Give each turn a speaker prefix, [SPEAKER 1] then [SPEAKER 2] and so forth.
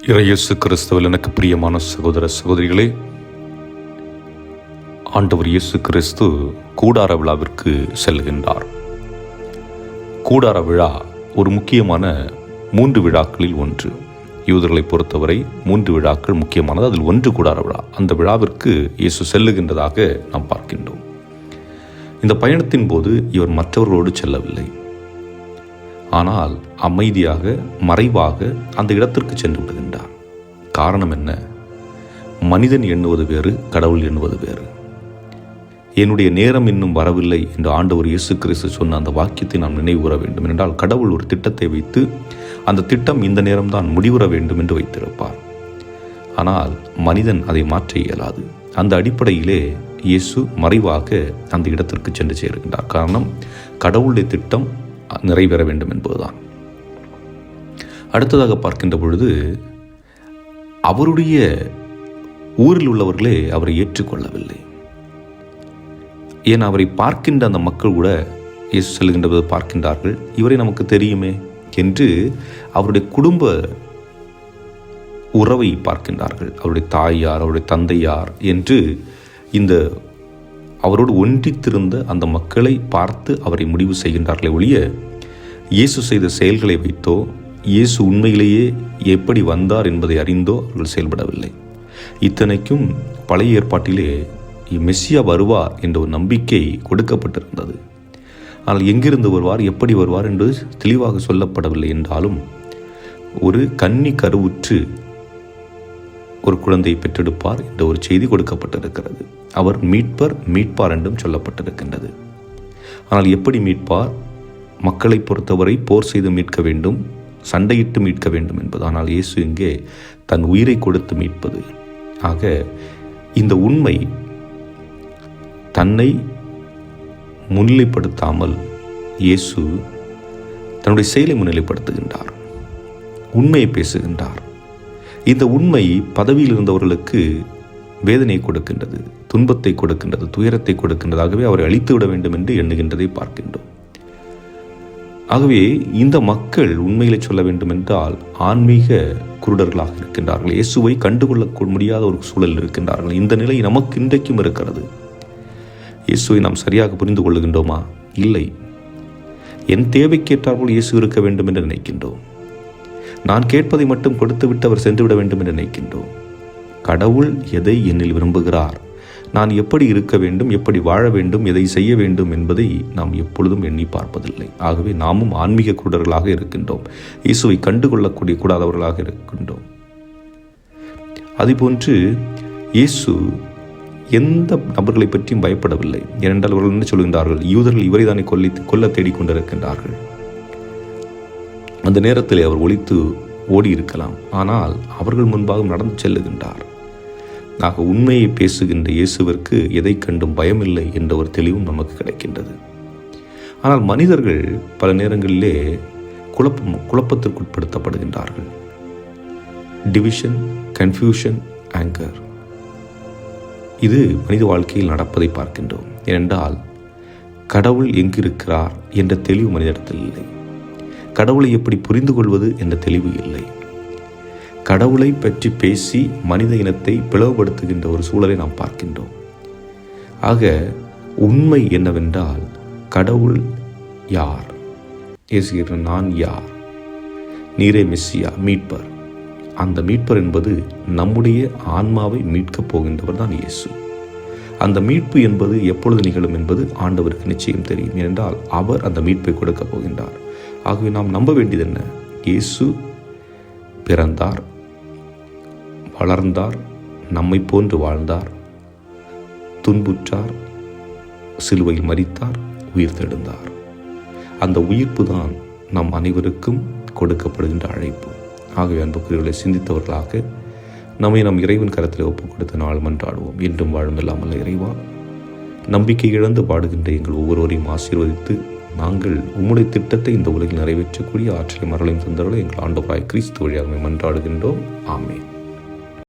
[SPEAKER 1] இயேசு கிறிஸ்துவில் எனக்கு பிரியமான சகோதர சகோதரிகளே, ஆண்டவர் இயேசு கிறிஸ்து கூடார விழாவிற்கு செல்கின்றார். கூடார விழா ஒரு முக்கியமான 3 விழாக்களில் ஒன்று. யூதர்களை பொறுத்தவரை 3 விழாக்கள் முக்கியமானது. அதில் ஒன்று கூடார விழா. அந்த விழாவிற்கு இயேசு செல்லுகின்றதாக நாம் பார்க்கின்றோம். இந்த பயணத்தின் போது இவர் மற்றவர்களோடு செல்லவில்லை. ஆனால் அமைதியாக மறைவாக அந்த இடத்திற்கு சென்று விடுகின்றார். காரணம் என்ன? மனிதன் எண்ணுவது வேறு, கடவுள் எண்ணுவது வேறு. என்னுடைய நேரம் இன்னும் வரவில்லை என்று ஆண்டவர் இயேசு கிறிஸ்து சொன்ன அந்த வாக்கியத்தை நாம் நினைவுற வேண்டும். என்றால் கடவுள் ஒரு திட்டத்தை வைத்து அந்த திட்டம் இந்த நேரம்தான் முடிவுற வேண்டும் என்று வைத்திருப்பார். ஆனால் மனிதன் அதை மாற்ற இயலாது. அந்த அடிப்படையிலே இயேசு மறைவாக அந்த இடத்திற்கு சென்று சேருகின்றார். காரணம், கடவுளுடைய திட்டம் நிறைவேற வேண்டும் என்பதுதான். அடுத்ததாக பார்க்கின்ற பொழுது அவருடைய ஊரில் உள்ளவர்களே அவரை ஏற்றுக்கொள்ளவில்லை. ஏன், அவரை பார்க்கின்ற அந்த மக்கள் கூட இயேசு செல்கின்ற போது பார்க்கின்றார்கள், இவரை நமக்கு தெரியுமே என்று அவருடைய குடும்ப உறவை பார்க்கின்றார்கள். அவருடைய தாயார், அவருடைய தந்தையார் என்று இந்த அவரோடு ஒன்றித்திருந்த அந்த மக்களை பார்த்து அவரை முடிவு செய்கின்றார்களே ஒழிய, இயேசு செய்த செயல்களை வைத்தோ, இயேசு உண்மையிலேயே எப்படி வந்தார் என்பதை அறிந்தோ அவர்கள் செயல்படவில்லை. இத்தனைக்கும் பழைய ஏற்பாட்டிலே மெஸ்ஸியா வருவார் என்ற ஒரு நம்பிக்கை கொடுக்கப்பட்டிருந்தது. ஆனால் எங்கிருந்து வருவார், எப்படி வருவார் என்று தெளிவாக சொல்லப்படவில்லை. என்றாலும் ஒரு கன்னி கருவுற்று ஒரு குழந்தையை பெற்றெடுப்பார் என்ற ஒரு செய்தி கொடுக்கப்பட்டிருக்கிறது. அவர் மீட்பார் என்றும் சொல்லப்பட்டிருக்கின்றது. ஆனால் எப்படி மீட்பார்? மக்களை பொறுத்தவரை போர் செய்து மீட்க வேண்டும், சண்டையிட்டு மீட்க வேண்டும் என்பது. ஆனால் இயேசு இங்கே தன் உயிரை கொடுத்து மீட்பது. ஆக இந்த உண்மை தன்னை முன்னிலைப்படுத்தாமல் இயேசு தன்னுடைய செயலை முன்னிலைப்படுத்துகின்றார், உண்மையை பேசுகின்றார். இந்த உண்மை பதவியில் இருந்தவர்களுக்கு வேதனை கொடுக்கின்றது, துன்பத்தை கொடுக்கின்றது, துயரத்தை கொடுக்கின்றதாகவே அவரை அழித்து விட வேண்டும் என்று எண்ணுகின்றதை பார்க்கின்றோம். ஆகவே இந்த மக்கள் உண்மையிலே சொல்ல வேண்டும் என்றால் ஆன்மீக குருடர்களாக இருக்கின்றார்கள். இயேசுவை கண்டுகொள்ள முடியாத ஒரு சூழல் இருக்கின்றார்கள். இந்த நிலை நமக்கு இன்றைக்கும் இருக்கிறது. இயேசுவை நாம் சரியாக புரிந்து கொள்ளுகின்றோமா? இல்லை. என் தேவைக்கேற்றார்கள் இயேசு இருக்க வேண்டும் என்று நினைக்கின்றோம். நான் கேட்பதை மட்டும் கொடுத்து விட்டு அவர் சென்று விட வேண்டும் என்று நினைக்கின்றோம். கடவுள் எதை என்னில் விரும்புகிறார், நான் எப்படி இருக்க வேண்டும், எப்படி வாழ வேண்டும், எதை செய்ய வேண்டும் என்பதை நாம் எப்பொழுதும் எண்ணி பார்ப்பதில்லை. ஆகவே நாமும் ஆன்மீக குருடர்களாக இருக்கின்றோம். இயேசுவை கண்டுகொள்ளக்கூடிய கூடாதவர்களாக இருக்கின்றோம். அதுபோன்று இயேசு எந்த நபர்களை பற்றியும் பயப்படவில்லை. ஏனென்றால் அவர்கள் என்ன சொல்கின்றார்கள்? யூதர்கள் இவரை தானே கொல்ல தேடிக்கொண்டிருக்கின்றார்கள். அந்த நேரத்தில் அவர் ஒளித்து ஓடி இருக்கலாம். ஆனால் அவர்கள் முன்பாக நடந்து செல்லுகின்றார். ஆக உண்மையை பேசுகின்ற இயேசுவிற்கு எதை கண்டும் பயமில்லை என்ற ஒரு தெளிவும் நமக்கு கிடைக்கின்றது. ஆனால் மனிதர்கள் பல நேரங்களிலே குழப்பத்திற்குட்படுத்தப்படுகின்றார்கள். டிவிஷன், கன்ஃபியூஷன், ஆங்கர், இது மனித வாழ்க்கையில் நடப்பதை பார்க்கின்றோம். ஏனென்றால் கடவுள் எங்கிருக்கிறார் என்ற தெளிவு மனிதனிடத்தில் இல்லை. கடவுளை எப்படி புரிந்து கொள்வது என்ற தெளிவு இல்லை. கடவுளை பற்றி பேசி மனித இனத்தை பிளவுபடுத்துகின்ற ஒரு சூழலை நாம் பார்க்கின்றோம். ஆக உண்மை என்னவென்றால், கடவுள் யார்? இயேசு நான் யார்? நீரே மெஸ்ஸியா, மீட்பர். அந்த மீட்பர் என்பது நம்முடைய ஆன்மாவை மீட்கப் போகின்றவர் தான் இயேசு. அந்த மீட்பு என்பது எப்பொழுது நிகழும் என்பது ஆண்டவருக்கு நிச்சயம் தெரியும். ஏனென்றால் அவர் அந்த மீட்பை கொடுக்கப் போகின்றார். ஆகவே நாம் நம்ப வேண்டியது என்ன? இயேசு பிறந்தார், வளர்ந்தார், நம்மை போன்று வாழ்ந்தார், துன்புற்றார், சிலுவையில் மரித்தார், உயிர் தெழுந்தார். அந்த உயிர்ப்பு தான் நம் அனைவருக்கும் கொடுக்கப்படுகின்ற அழைப்பு. ஆகவே அன்புக்குரியவர்களை சிந்தித்தவர்களாக நம்மை நம் இறைவன் கரத்தில் ஒப்புக் கொடுத்த நாள் மன்றாடுவோம். என்றும் வாழும் இல்லாமல் இறைவா, நம்பிக்கை இழந்து பாடுகின்ற எங்கள் ஒவ்வொருவரையும் ஆசீர்வதித்து நாங்கள் உம்முடைய திட்டத்தை இந்த உலகில் நிறைவேற்றக்கூடிய ஆற்றலை மரளையும் தந்தவர்களை எங்கள் ஆண்டவராய் கிறிஸ்து வழியாக மன்றாடுகின்றோம். ஆமென்.